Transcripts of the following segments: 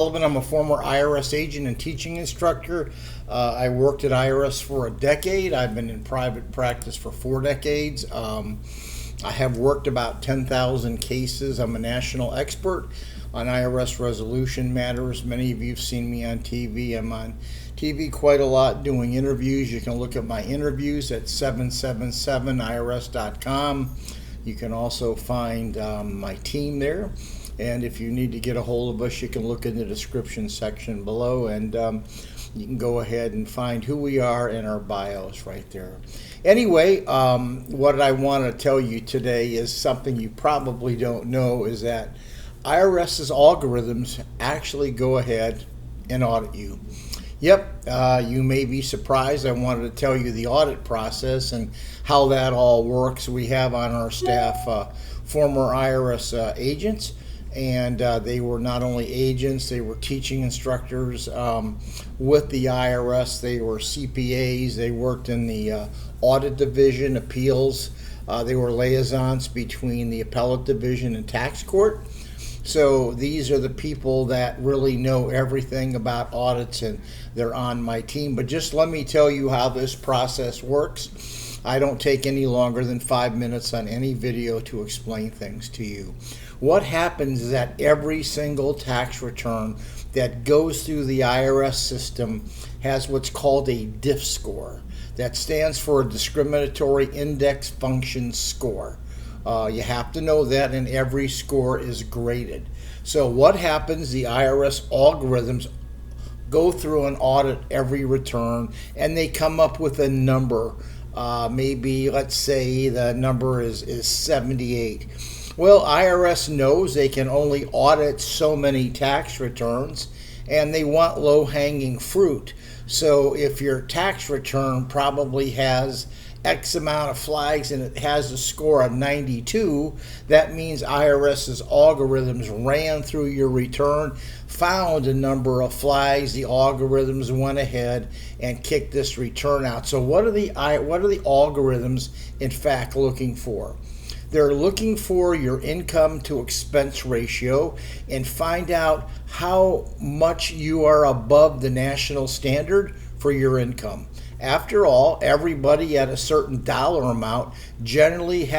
I'm a former IRS agent and teaching instructor. I worked at IRS for a decade. I've been in private practice for 4 decades. I have worked about 10,000 cases. I'm a national expert on IRS resolution matters. Many of you have seen me on TV. I'm on TV quite a lot doing interviews. You can look at my interviews at 777irs.com. You can also find my team there. And if you need to get a hold of us, you can look in the description section below, and you can go ahead and find who we are in our bios right there. Anyway, what I want to tell you today is something you probably don't know, is that IRS's algorithms actually go ahead and audit you. Yep, you may be surprised. I wanted to tell you the audit process and how that all works. We have on our staff former IRS agents, and they were not only agents, they were teaching instructors with the IRS. They were CPAs. They worked in the audit division, appeals. They were liaisons between the appellate division and tax court. So these are the people that really know everything about audits, and they're on my team. But just let me tell you how this process works. I don't take any longer than 5 minutes on any video to explain things to you. What happens is that every single tax return that goes through the IRS system has what's called a DIF score. That stands for a discriminatory index function score. You have to know that, and every score is graded. So what happens, the IRS algorithms go through and audit every return, and they come up with a number. Maybe, let's say the number is 78. Well, IRS knows they can only audit so many tax returns, and they want low-hanging fruit. So if your tax return probably has X amount of flags and it has a score of 92, that means IRS's algorithms ran through your return, found a number of flags. The algorithms went ahead and kicked this return out. So what are the algorithms in fact looking for? They're looking for your income to expense ratio and find out how much you are above the national standard for your income. After all, everybody at a certain dollar amount generally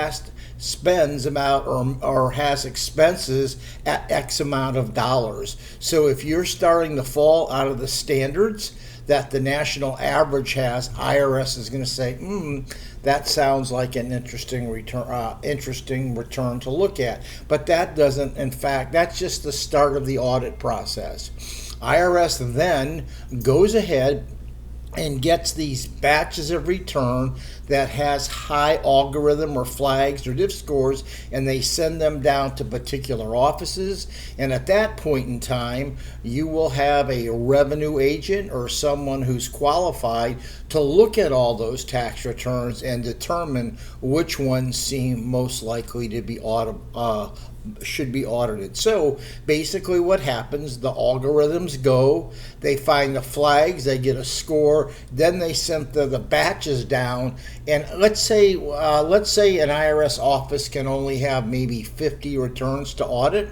spends about or has expenses at X amount of dollars. So if you're starting to fall out of the standards that the national average has, IRS is going to say, that sounds like an interesting return to look at. But that doesn't, in fact, that's just the start of the audit process. IRS then goes ahead and gets these batches of return that has high algorithm or flags or diff scores, and they send them down to particular offices. And at that point in time, you will have a revenue agent or someone who's qualified to look at all those tax returns and determine which ones seem most likely to be should be audited. So basically what happens, the algorithms go, they find the flags, they get a score, then they send the batches down. And let's say an IRS office can only have maybe 50 returns to audit.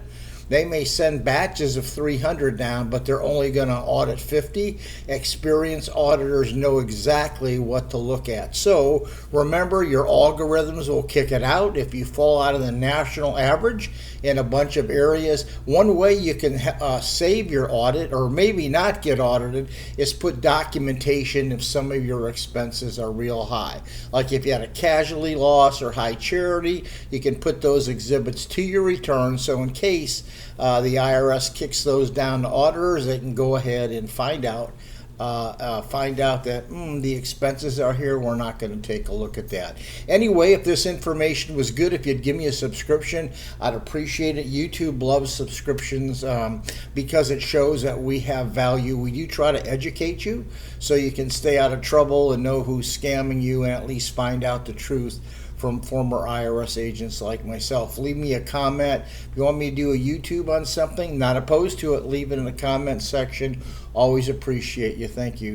They may send batches of 300 down, but they're only going to audit 50. Experienced auditors know exactly what to look at. So remember, your algorithms will kick it out if you fall out of the national average in a bunch of areas. One way you can save your audit, or maybe not get audited, is put documentation if some of your expenses are real high. Like if you had a casualty loss or high charity, you can put those exhibits to your return, so in case the IRS kicks those down to auditors, they can go ahead and find out that the expenses are here. We're not going to take a look at that. Anyway, if this information was good, if you'd give me a subscription, I'd appreciate it. YouTube loves subscriptions because it shows that we have value. We do try to educate you so you can stay out of trouble and know who's scamming you, and at least find out the truth from former IRS agents like myself. Leave me a comment. If you want me to do a YouTube on something, not opposed to it, leave it in the comment section. Always appreciate you. Thank you.